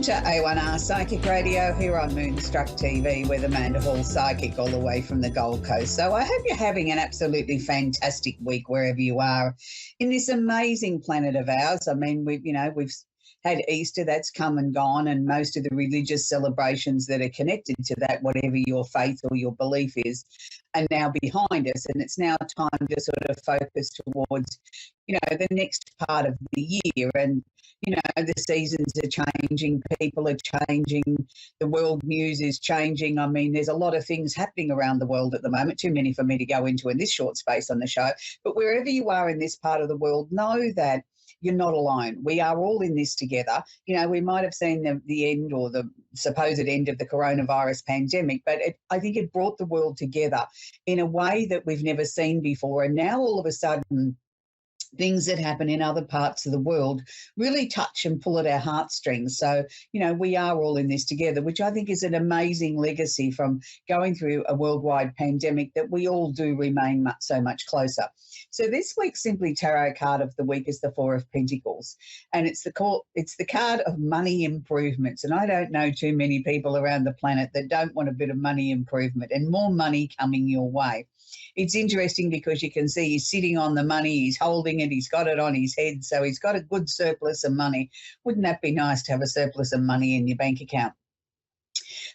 to A1R Psychic Radio here on Moonstruck TV with Amanda Hall, Psychic, all the way from the Gold Coast. So I hope you're having an absolutely fantastic week wherever you are in this amazing planet of ours. I mean, we've had Easter, that's come and gone, and most of the religious celebrations that are connected to that, whatever your faith or your belief is, are now behind us. And it's now time to sort of focus towards, the next part of the year. And, the seasons are changing, people are changing, the world news is changing. I mean, there's a lot of things happening around the world at the moment, too many for me to go into in this short space on the show. But wherever you are in this part of the world, know that you're not alone. We are all in this together. We might have seen the end or the supposed end of the coronavirus pandemic, but I think it brought the world together in a way that we've never seen before. And now all of a sudden, things that happen in other parts of the world really touch and pull at our heartstrings. So, we are all in this together, which I think is an amazing legacy from going through a worldwide pandemic, that we all do remain so much closer. So this week's Simply Tarot card of the week is the Four of Pentacles, and it's the card of money improvements. And I don't know too many people around the planet that don't want a bit of money improvement and more money coming your way. It's interesting because you can see he's sitting on the money, he's holding it, he's got it on his head, so he's got a good surplus of money. Wouldn't that be nice to have a surplus of money in your bank account?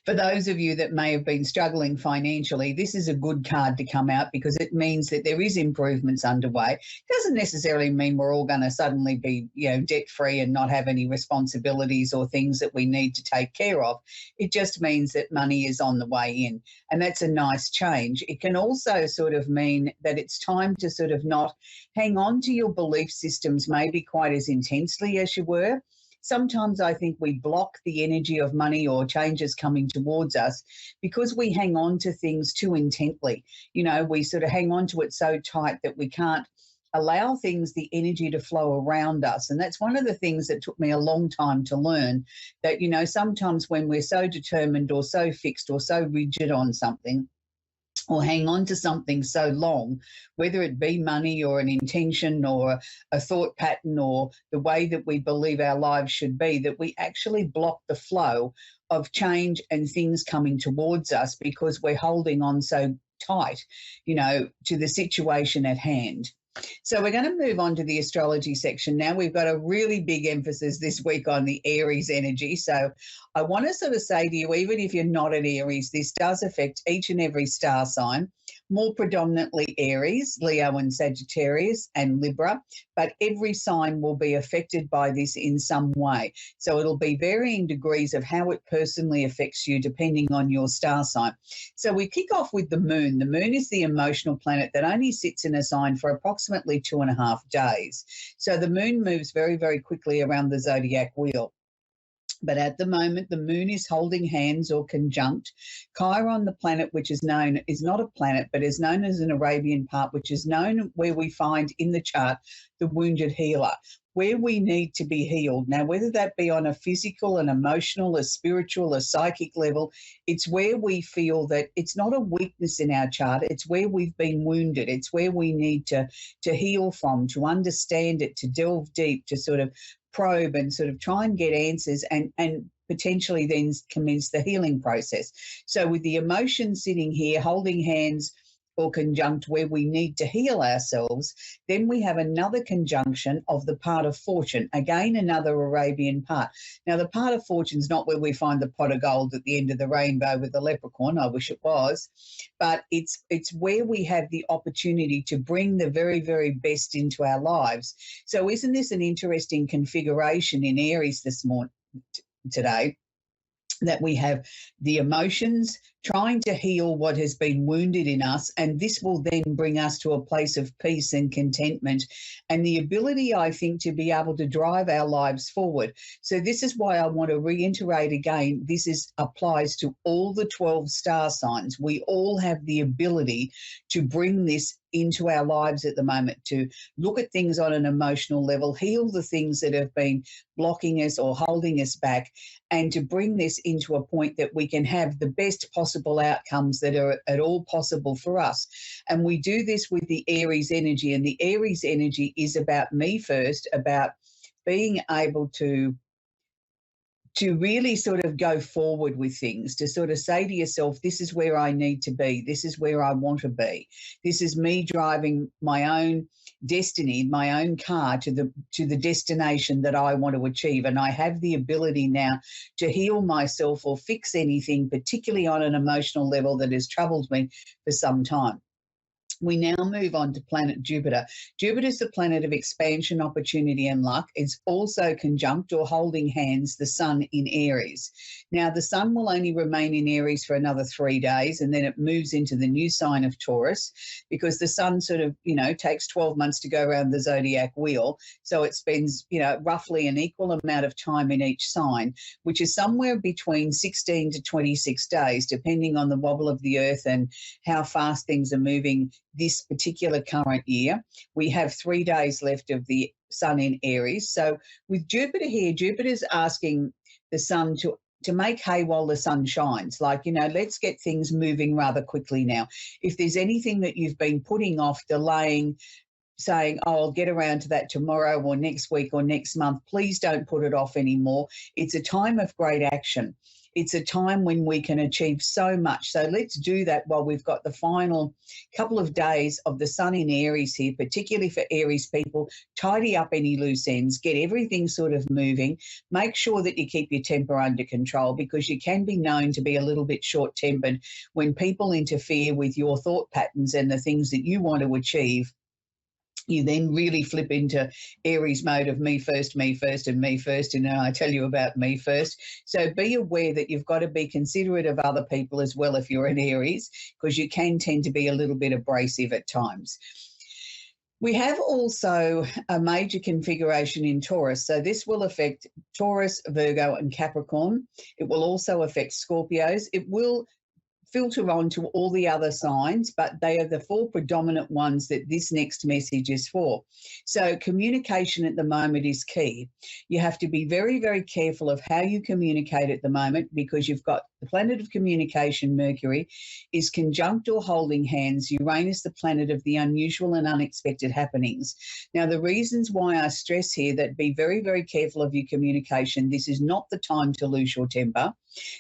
For those of you that may have been struggling financially, this is a good card to come out because it means that there is improvements underway. It doesn't necessarily mean we're all going to suddenly be, debt-free and not have any responsibilities or things that we need to take care of. It just means that money is on the way in, and that's a nice change. It can also sort of mean that it's time to sort of not hang on to your belief systems maybe quite as intensely as you were. Sometimes I think we block the energy of money or changes coming towards us because we hang on to things too intently. We sort of hang on to it so tight that we can't allow things, the energy to flow around us. And that's one of the things that took me a long time to learn, that, sometimes when we're so determined or so fixed or so rigid on something, or hang on to something so long, whether it be money or an intention or a thought pattern or the way that we believe our lives should be, that we actually block the flow of change and things coming towards us because we're holding on so tight, to the situation at hand. So we're going to move on to the astrology section now. We've got a really big emphasis this week on the Aries energy. So I want to sort of say to you, even if you're not an Aries, this does affect each and every star sign, more predominantly Aries, Leo and Sagittarius and Libra, but every sign will be affected by this in some way. So it'll be varying degrees of how it personally affects you depending on your star sign. So we kick off with the moon. The moon is the emotional planet that only sits in a sign for approximately 2.5 days. So the moon moves very, very quickly around the zodiac wheel. But at the moment, the moon is holding hands or conjunct Chiron, the planet, which is not a planet, but is known as an Arabian part, which is known where we find in the chart the wounded healer, where we need to be healed. Now, whether that be on a physical, an emotional, a spiritual, a psychic level, it's where we feel that it's not a weakness in our chart. It's where we've been wounded. It's where we need to heal from, to understand it, to delve deep, to sort of probe and sort of try and get answers and potentially then commence the healing process. So with the emotions sitting here, holding hands or conjunct where we need to heal ourselves, then we have another conjunction of the part of fortune, again another Arabian part. Now the part of fortune is not where we find the pot of gold at the end of the rainbow with the leprechaun, I wish it was, but it's where we have the opportunity to bring the very, very best into our lives. So isn't this an interesting configuration in Aries today? That we have the emotions trying to heal what has been wounded in us, and this will then bring us to a place of peace and contentment and the ability, I think, to be able to drive our lives forward. So this is why I want to reiterate again, this applies to all the 12 star signs. We all have the ability to bring this into our lives at the moment, to look at things on an emotional level, heal the things that have been blocking us or holding us back, and to bring this into a point that we can have the best possible outcomes that are at all possible for us. And we do this with the Aries energy, and the Aries energy is about me first, about being able to to really sort of go forward with things, to sort of say to yourself, this is where I need to be. This is where I want to be. This is me driving my own destiny, my own car to the destination that I want to achieve. And I have the ability now to heal myself or fix anything, particularly on an emotional level, that has troubled me for some time. We now move on to planet Jupiter. Jupiter is the planet of expansion, opportunity, and luck. It's also conjunct or holding hands the sun in Aries. Now, the sun will only remain in Aries for another 3 days, and then it moves into the new sign of Taurus, because the sun sort of, takes 12 months to go around the zodiac wheel. So it spends, roughly an equal amount of time in each sign, which is somewhere between 16 to 26 days, depending on the wobble of the earth and how fast things are moving this particular current year. We have 3 days left of the sun in Aries. So with Jupiter here, Jupiter's asking the sun to make hay while the sun shines. Like, let's get things moving rather quickly now. If there's anything that you've been putting off, delaying, saying, oh, I'll get around to that tomorrow or next week or next month, please don't put it off anymore. It's a time of great action. It's a time when we can achieve so much. So let's do that while we've got the final couple of days of the sun in Aries here, particularly for Aries people. Tidy up any loose ends, get everything sort of moving. Make sure that you keep your temper under control, because you can be known to be a little bit short-tempered when people interfere with your thought patterns and the things that you want to achieve. You then really flip into Aries mode of me first, and me first, and I tell you about me first. So be aware that you've got to be considerate of other people as well if you're an Aries, because you can tend to be a little bit abrasive at times. We have also a major configuration in Taurus. So this will affect Taurus, Virgo, and Capricorn. It will also affect Scorpios. It will filter on to all the other signs, but they are the 4 predominant ones that this next message is for. So communication at the moment is key. You have to be very, very careful of how you communicate at the moment, because you've got the planet of communication, Mercury, is conjunct or holding hands Uranus, the planet of the unusual and unexpected happenings. Now, the reasons why I stress here that be very, very careful of your communication. This is not the time to lose your temper.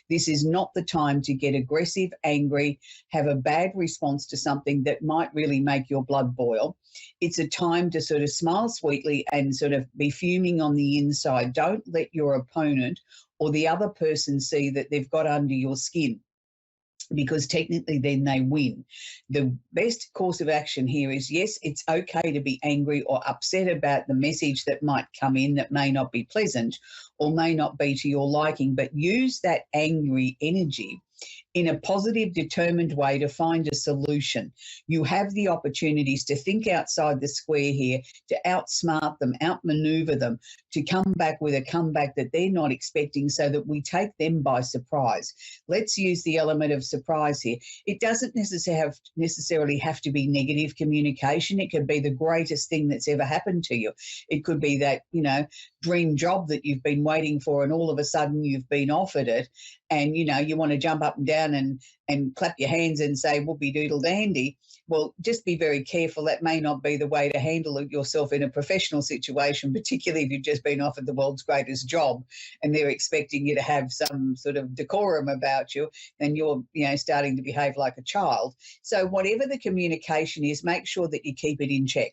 This is not the time to get aggressive, angry, have a bad response to something that might really make your blood boil. It's a time to sort of smile sweetly and sort of be fuming on the inside. Don't let your opponent or the other person see that they've got under your skin, because technically then they win. The best course of action here is, yes, it's okay to be angry or upset about the message that might come in that may not be pleasant or may not be to your liking, but use that angry energy in a positive, determined way to find a solution. You have the opportunities to think outside the square here, to outsmart them, outmaneuver them, to come back with a comeback that they're not expecting, so that we take them by surprise. Let's use the element of surprise here. It doesn't necessarily have to be negative communication. It could be the greatest thing that's ever happened to you. It could be that, dream job that you've been waiting for, and all of a sudden you've been offered it, and, you want to jump up and down and clap your hands and say, whoopee doodle dandy. Well, just be very careful. That may not be the way to handle yourself in a professional situation, particularly if you've just been offered the world's greatest job and they're expecting you to have some sort of decorum about you, and you're, starting to behave like a child. So whatever the communication is, make sure that you keep it in check.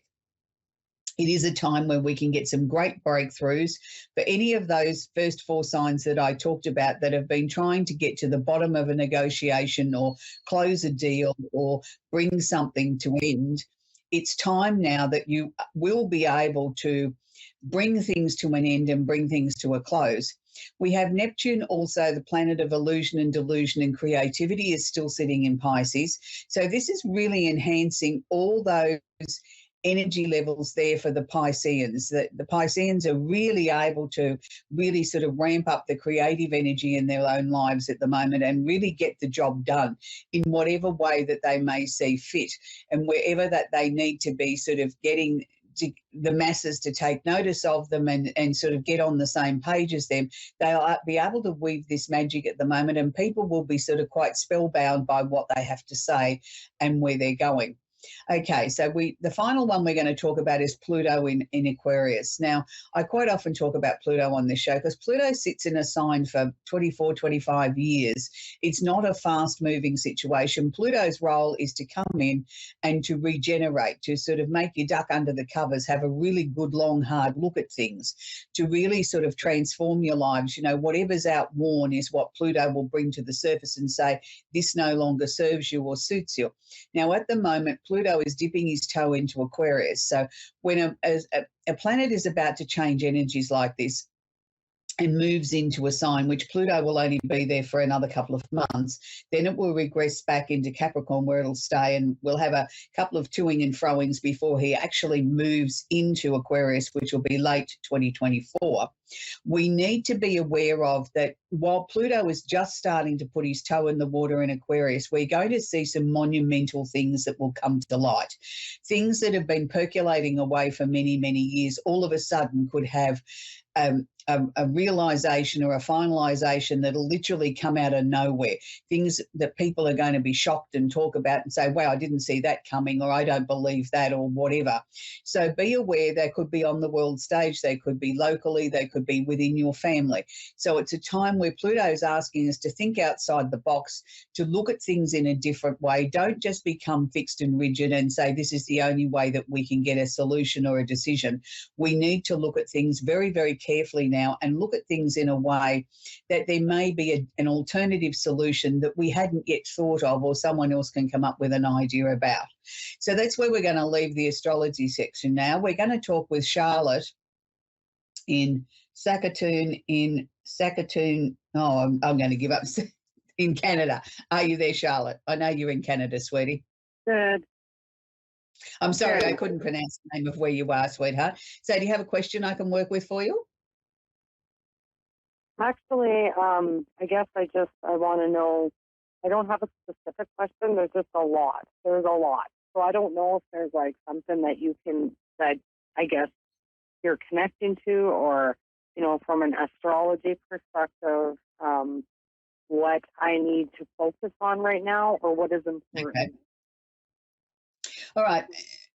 It is a time where we can get some great breakthroughs for any of those first 4 signs that I talked about that have been trying to get to the bottom of a negotiation or close a deal or bring something to end. It's time now that you will be able to bring things to an end and bring things to a close. We have Neptune, also the planet of illusion and delusion and creativity, is still sitting in Pisces. So this is really enhancing all those energy levels there for the Pisceans. The Pisceans are really able to really sort of ramp up the creative energy in their own lives at the moment and really get the job done in whatever way that they may see fit, and wherever that they need to be sort of getting the masses to take notice of them and sort of get on the same page as them. They'll be able to weave this magic at the moment, and people will be sort of quite spellbound by what they have to say and where they're going. Okay, so the final one we're going to talk about is Pluto in Aquarius. Now, I quite often talk about Pluto on this show because Pluto sits in a sign for 24, 25 years. It's not a fast-moving situation. Pluto's role is to come in and to regenerate, to sort of make you duck under the covers, have a really good, long, hard look at things, to really sort of transform your lives. You know, whatever's outworn is what Pluto will bring to the surface and say, this no longer serves you or suits you. Now, at the moment, Pluto is dipping his toe into Aquarius. So when a planet is about to change energies like this and moves into a sign, which Pluto will only be there for another couple of months, then it will regress back into Capricorn where it'll stay, and we'll have a couple of toing and froings before he actually moves into Aquarius, which will be late 2024. We need to be aware of that while Pluto is just starting to put his toe in the water in Aquarius, we're going to see some monumental things that will come to light. Things that have been percolating away for many, many years all of a sudden could have a realisation or a finalisation that'll literally come out of nowhere, things that people are going to be shocked and talk about and say, wow, I didn't see that coming, or I don't believe that, or whatever. So be aware they could be on the world stage, they could be locally, they could be within your family. So it's a time where Pluto is asking us to think outside the box, to look at things in a different way. Don't just become fixed and rigid and say this is the only way that we can get a solution or a decision. We need to look at things very, very carefully now and look at things in a way that there may be an alternative solution that we hadn't yet thought of, or someone else can come up with an idea about. So that's where we're going to leave the astrology section now. We're going to talk with Charlotte in Saskatoon, I'm going to give up, in Canada. Are you there, Charlotte? I know you're in Canada, sweetie. Good. I'm sorry, I couldn't pronounce the name of where you are, sweetheart. So do you have a question I can work with for you? Actually, I guess I want to know, I don't have a specific question. There's just a lot. There's a lot. So I don't know if there's like something that I guess you're connecting to, or, you know, from an astrology perspective, what I need to focus on right now, or what is important. Okay. All right.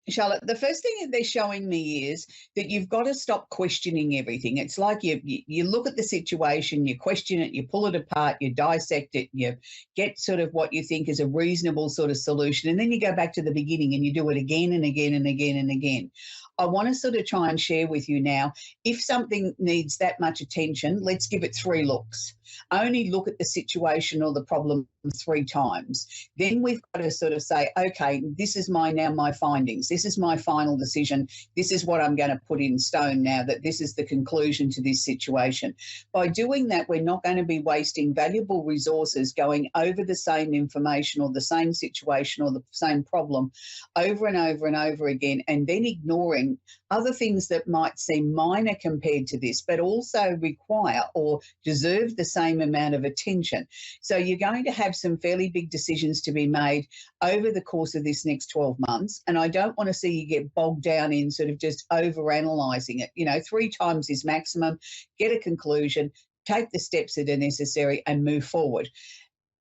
Charlotte, the first thing that they're showing me is that you've got to stop questioning everything. It's like you look at the situation, you question it, you pull it apart, you dissect it, you get sort of what you think is a reasonable sort of solution, and then you go back to the beginning and you do it again and again and again and again. I want to sort of try and share with you now, if something needs that much attention, let's give it 3 looks. Only look at the situation or the problem 3 times. Then we've got to sort of say, okay, this is my findings. This is my final decision. This is what I'm going to put in stone now, that this is the conclusion to this situation. By doing that, we're not going to be wasting valuable resources going over the same information or the same situation or the same problem over and over and over again, and then ignoring other things that might seem minor compared to this, but also require or deserve the same amount of attention. So you're going to have some fairly big decisions to be made over the course of this next 12 months. And I don't want to see you get bogged down in sort of just overanalyzing it. You know, 3 times is maximum. Get a conclusion, take the steps that are necessary and move forward.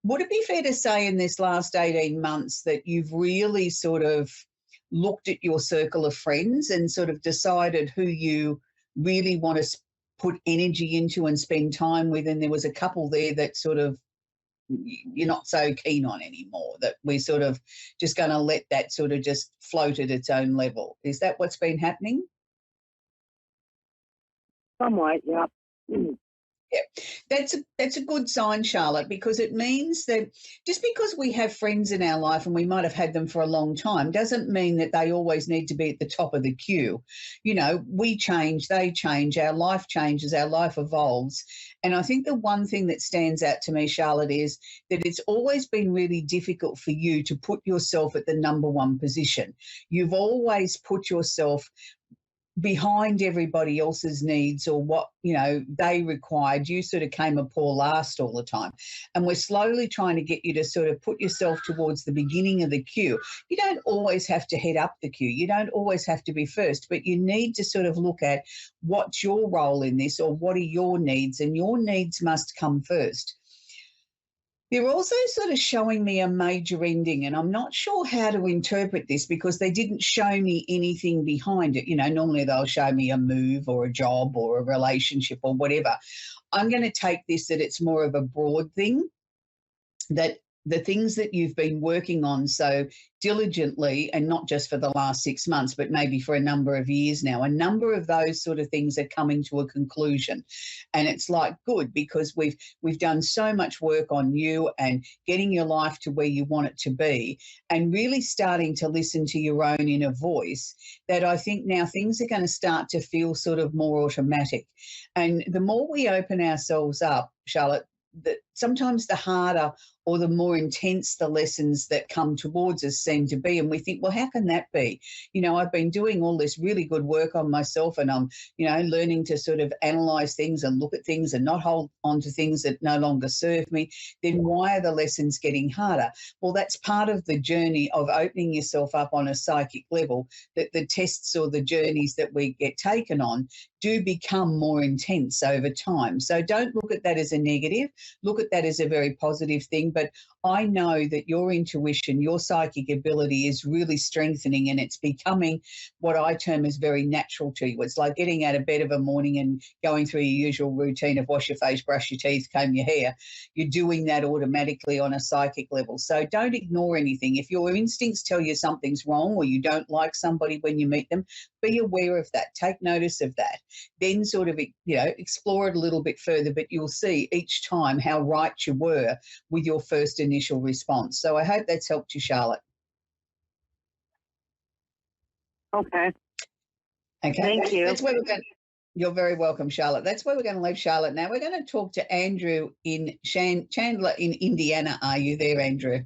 Would it be fair to say in this last 18 months that you've really sort of looked at your circle of friends and sort of decided who you really want to put energy into and spend time with, and there was a couple there that sort of you're not so keen on anymore, that we're sort of just going to let that sort of just float at its own level? Is that what's been happening? Somewhat, yeah. Yeah, that's a good sign, Charlotte, because it means that just because we have friends in our life and we might have had them for a long time doesn't mean that they always need to be at the top of the queue. You know, we change, they change, our life changes, our life evolves. And I think the one thing that stands out to me, Charlotte, is that it's always been really difficult for you to put yourself at the number 1 position. You've always put yourself behind everybody else's needs or what, you know, they required. You sort of came a poor last all the time. And we're slowly trying to get you to sort of put yourself towards the beginning of the queue. You don't always have to head up the queue. You don't always have to be first, but you need to sort of look at what's your role in this or what are your needs, and your needs must come first. They're also sort of showing me a major ending, and I'm not sure how to interpret this because they didn't show me anything behind it. Normally they'll show me a move or a job or a relationship or whatever. I'm going to take this that it's more of a broad thing, that the things that you've been working on so diligently, and not just for the last 6 months, but maybe for a number of years now, a number of those sort of things are coming to a conclusion. And it's like good, because we've done so much work on you and getting your life to where you want it to be, and really starting to listen to your own inner voice, that I think now things are going to start to feel sort of more automatic. And the more we open ourselves up, Charlotte, that sometimes the harder or the more intense the lessons that come towards us seem to be. And we think, well, how can that be? I've been doing all this really good work on myself, and I'm, learning to sort of analyze things and look at things and not hold on to things that no longer serve me. Then why are the lessons getting harder? Well, that's part of the journey of opening yourself up on a psychic level, that the tests or the journeys that we get taken on do become more intense over time. So don't look at that as a negative. Look at that as a very positive thing. But I know that your intuition, your psychic ability is really strengthening, and it's becoming what I term as very natural to you. It's like getting out of bed of a morning and going through your usual routine of wash your face, brush your teeth, comb your hair. You're doing that automatically on a psychic level. So don't ignore anything. If your instincts tell you something's wrong or you don't like somebody when you meet them, be aware of that. Take notice of that. Then sort of, explore it a little bit further, but you'll see each time how right you were with your first initial response. So I hope that's helped you, Charlotte. Okay. Okay. Thank you. That's where we're going. You're very welcome, Charlotte. That's where we're going to leave Charlotte now. We're going to talk to Andrew in Chandler in Indiana. Are you there, Andrew?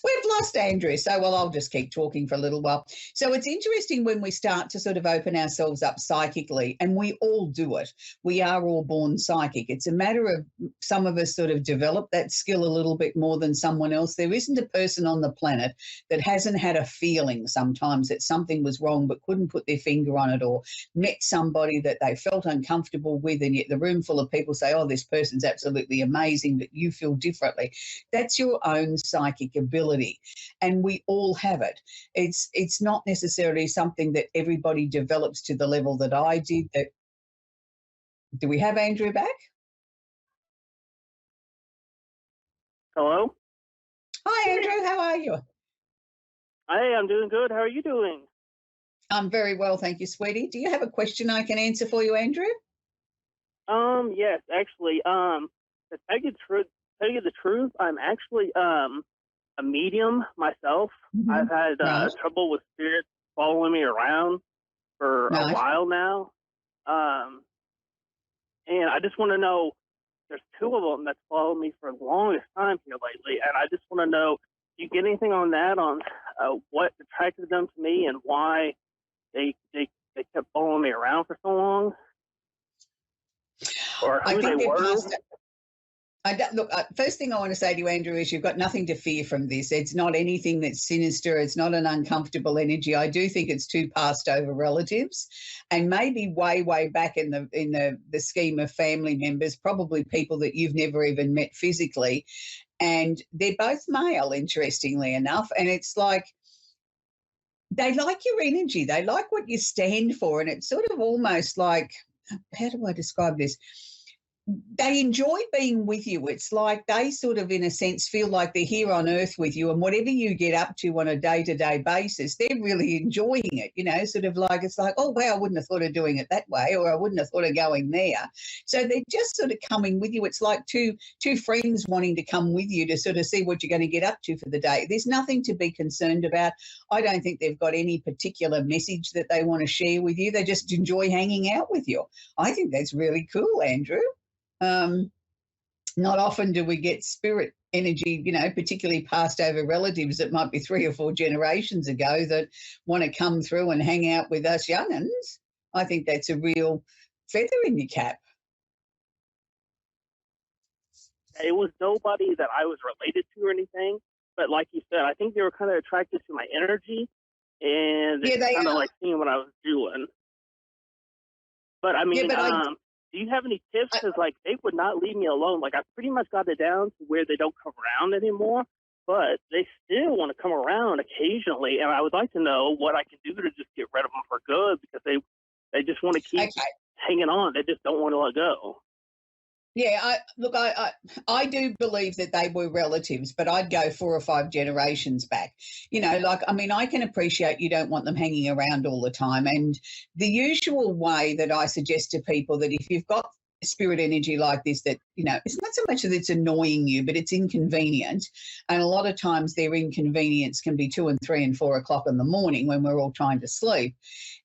We've lost Andrew, so I'll just keep talking for a little while. So it's interesting when we start to sort of open ourselves up psychically, and we all do it. We are all born psychic. It's a matter of some of us sort of develop that skill a little bit more than someone else. There isn't a person on the planet that hasn't had a feeling sometimes that something was wrong but couldn't put their finger on it, or met somebody that they felt uncomfortable with, and yet the room full of people say, oh, this person's absolutely amazing, but you feel differently. That's your own psychic ability, and we all have it. It's not necessarily something that everybody develops to the level that I did. Do we have Andrew back? Hello? Hi, Andrew. How are you? Hey, I'm doing good. How are you doing? I'm very well, thank you, sweetie. Do you have a question I can answer for you, Andrew? Yes, actually, to tell you the truth, I'm actually a medium myself. Mm-hmm. I've had Right. trouble with spirits following me around for a Right. while now. And I just want to know, there's two of them that's followed me for the longest time here lately, and I just want to know, do you get anything on that, on what attracted them to me and why they kept following me around for so long, or I who they think they're were? past. Look, first thing I want to say to you, Andrew, is you've got nothing to fear from this. It's not anything that's sinister. It's not an uncomfortable energy. I do think it's two passed over relatives, and maybe way, way back in the scheme of family members, probably people that you've never even met physically, and they're both male, interestingly enough. And it's like they like your energy. They like what you stand for, and it's sort of almost like, how do I describe this? They enjoy being with you. It's like they sort of, in a sense, feel like they're here on earth with you, and whatever you get up to on a day-to-day basis, they're really enjoying it, sort of like, it's like, oh, wow, I wouldn't have thought of doing it that way, or I wouldn't have thought of going there. So they're just sort of coming with you. It's like two friends wanting to come with you to sort of see what you're going to get up to for the day. There's nothing to be concerned about. I don't think they've got any particular message that they want to share with you. They just enjoy hanging out with you. I think that's really cool, Andrew. Not often do we get spirit energy, particularly passed over relatives that might be 3 or 4 generations ago that want to come through and hang out with us young'uns. I think that's a real feather in your cap. It was nobody that I was related to or anything, but like you said, I think they were kind of attracted to my energy and Yeah, they kind of are. like seeing what I was doing. But I mean, Yeah, but do you have any tips? Because, like, they would not leave me alone. Like, I pretty much got it down to where they don't come around anymore, but they still want to come around occasionally. And I would like to know what I can do to just get rid of them for good, because they just want to keep hanging on. They just don't want to let go. Yeah, I do believe that they were relatives, but I'd go 4 or 5 generations back. You know, like, I mean, I can appreciate you don't want them hanging around all the time. And the usual way that I suggest to people that if you've got spirit energy like this, that, you know, it's not so much that it's annoying you, but it's inconvenient. And a lot of times their inconvenience can be 2 and 3 and 4 o'clock in the morning when we're all trying to sleep.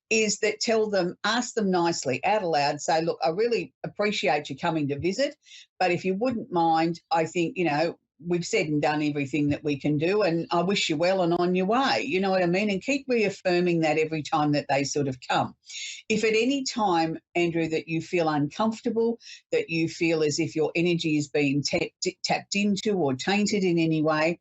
Is that tell them, ask them nicely out aloud, say, look, I really appreciate you coming to visit, but if you wouldn't mind, I think, you know, we've said and done everything that we can do, and I wish you well and on your way. You know what I mean? And keep reaffirming that every time that they sort of come. If at any time, Andrew, that you feel uncomfortable, that you feel as if your energy is being tapped into or tainted in any way,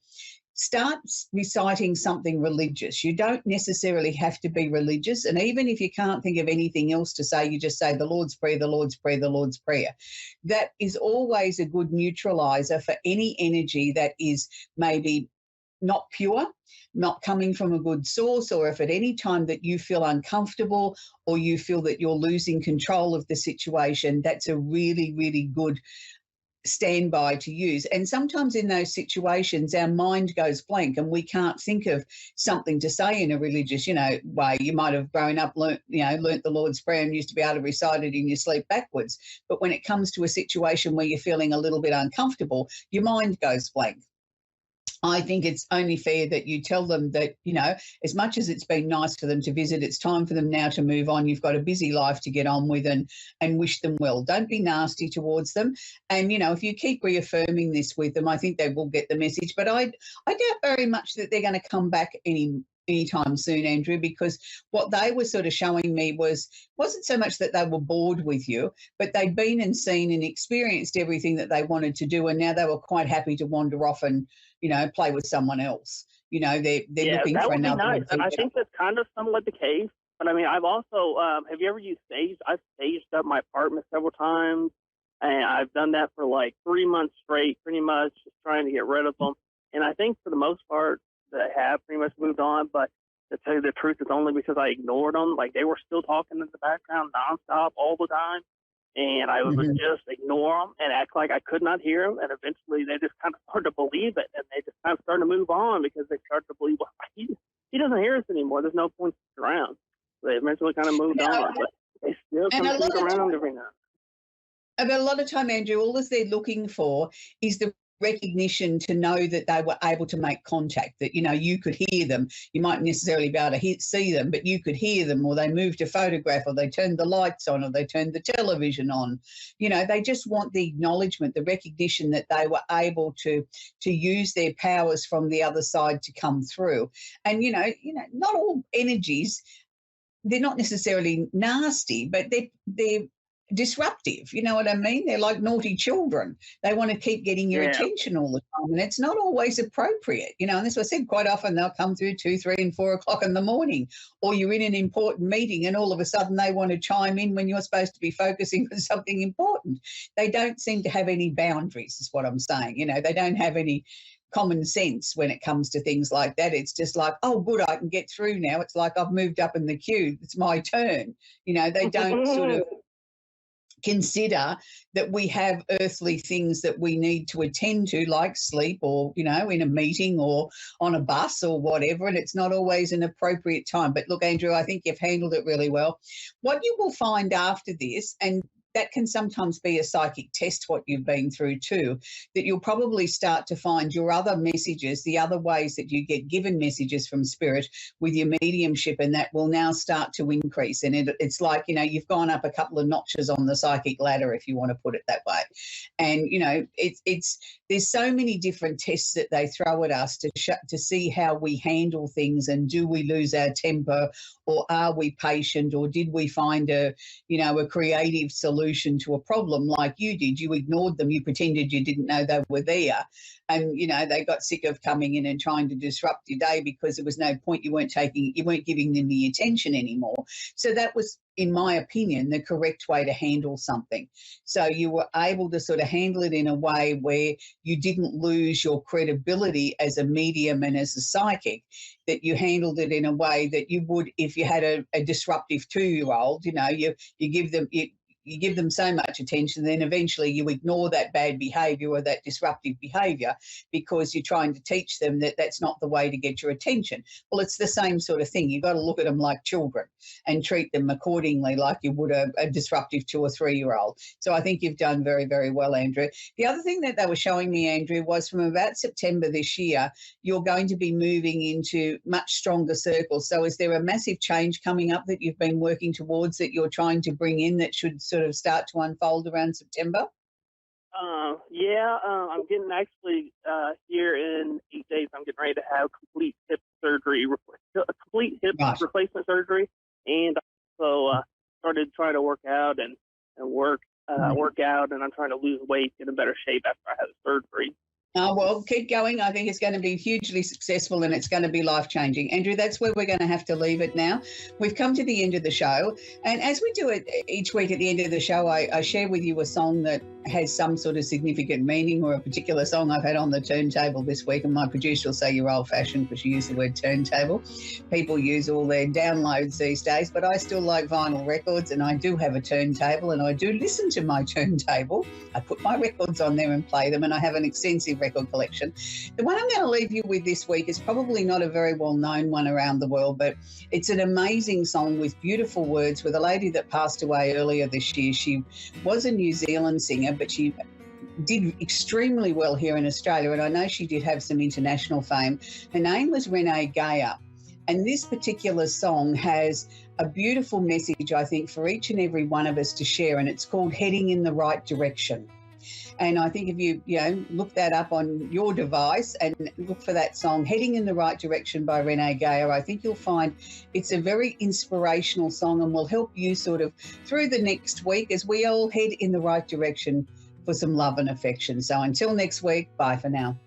start reciting something religious. You don't necessarily have to be religious. And even if you can't think of anything else to say, you just say the Lord's Prayer, the Lord's Prayer, the Lord's Prayer. That is always a good neutralizer for any energy that is maybe not pure, not coming from a good source, or if at any time that you feel uncomfortable or you feel that you're losing control of the situation, that's a really, really good standby to use. And sometimes in those situations our mind goes blank and we can't think of something to say in a religious, you know, way. You might have grown up, learnt the Lord's Prayer and used to be able to recite it in your sleep backwards, but when it comes to a situation where you're feeling a little bit uncomfortable, your mind goes blank. I think it's only fair that you tell them that, you know, as much as it's been nice for them to visit, it's time for them now to move on. You've got a busy life to get on with, and wish them well. Don't be nasty towards them. And, you know, if you keep reaffirming this with them, I think they will get the message. But I doubt very much that they're going to come back anytime soon, Andrew, because what they were sort of showing me wasn't so much that they were bored with you, but they'd been and seen and experienced everything that they wanted to do, and now they were quite happy to wander off and, you know, play with someone else. You know, they're looking for another. That would be nice, and I think that's kind of somewhat the case. But I mean, I've also have you ever used Sage? I've staged up my apartment several times, and I've done that for like 3 months straight, pretty much, just trying to get rid of them. And I think for the most part, that have pretty much moved on. But to tell you the truth, it's only because I ignored them. Like, they were still talking in the background nonstop all the time, and I would just ignore them and act like I could not hear them. And eventually, they just kind of started to believe it, and they just kind of started to move on because they started to believe, well, he doesn't hear us anymore. There's no point sticking around. So they eventually kind of moved on, but they still come around every now. But a lot of time, Andrew, all that they're looking for is the recognition to know that they were able to make contact, that, you know, you could hear them. You might necessarily be able to see them, but you could hear them, or they moved a photograph, or they turned the lights on, or they turned the television on. You know, they just want the acknowledgement, the recognition that they were able to use their powers from the other side to come through. And, you know, not all energies, they're not necessarily nasty, but they're disruptive. You know what I mean? They're like naughty children. They want to keep getting your attention all the time, and it's not always appropriate. You know, and as I said, quite often they'll come through 2, 3 and 4 o'clock in the morning, or you're in an important meeting and all of a sudden they want to chime in when you're supposed to be focusing on something important. They don't seem to have any boundaries, is what I'm saying. You know, they don't have any common sense when it comes to things like that. It's just like, oh, good, I can get through now. It's like I've moved up in the queue. It's my turn. You know, they don't sort of consider that we have earthly things that we need to attend to, like sleep, or, you know, in a meeting or on a bus or whatever, and it's not always an appropriate time. But look, Andrew, I think you've handled it really well. What you will find after this, and that can sometimes be a psychic test, what you've been through too, that you'll probably start to find your other messages, the other ways that you get given messages from spirit with your mediumship, and that will now start to increase. And it's like, you know, you've gone up a couple of notches on the psychic ladder, if you want to put it that way. And, you know, there's so many different tests that they throw at us to see how we handle things, and do we lose our temper, or are we patient, or did we find a creative solution solution to a problem like you did. You ignored them. You pretended you didn't know they were there. And, they got sick of coming in and trying to disrupt your day because there was no point. You weren't giving them the attention anymore. So that was, in my opinion, the correct way to handle something. So you were able to sort of handle it in a way where you didn't lose your credibility as a medium and as a psychic, that you handled it in a way that you would if you had a disruptive 2-year-old. You give them so much attention, then eventually you ignore that bad behaviour or that disruptive behaviour because you're trying to teach them that that's not the way to get your attention. Well, it's the same sort of thing. You've got to look at them like children and treat them accordingly like you would a disruptive 2 or 3-year-old. So I think you've done very, very well, Andrea. The other thing that they were showing me, Andrea, was from about September this year, you're going to be moving into much stronger circles. So is there a massive change coming up that you've been working towards that you're trying to bring in that should sort of start to unfold around September? I'm getting actually here in 8 days. I'm getting ready to have complete hip surgery, complete hip replacement surgery, and so started trying to work out and work out, and I'm trying to lose weight, get in better shape after I had the surgery. Oh, well, keep going. I think it's going to be hugely successful and it's going to be life-changing. Andrew, that's where we're going to have to leave it now. We've come to the end of the show. And as we do it each week at the end of the show, I share with you a song that has some sort of significant meaning, or a particular song I've had on the turntable this week. And my producer will say you're old-fashioned because you use the word turntable. People use all their downloads these days, but I still like vinyl records, and I do have a turntable, and I do listen to my turntable. I put my records on there and play them, and I have an extensive record collection. The one I'm going to leave you with this week is probably not a very well-known one around the world, but it's an amazing song with beautiful words, with a lady that passed away earlier this year. She was a New Zealand singer, but she did extremely well here in Australia, and I know she did have some international fame. Her name was Renee Geyer, and this particular song has a beautiful message, I think, for each and every one of us to share, and it's called Heading in the Right Direction. And I think if you look that up on your device and look for that song, Heading in the Right Direction by Renee Geyer, I think you'll find it's a very inspirational song and will help you sort of through the next week as we all head in the right direction for some love and affection. So until next week, bye for now.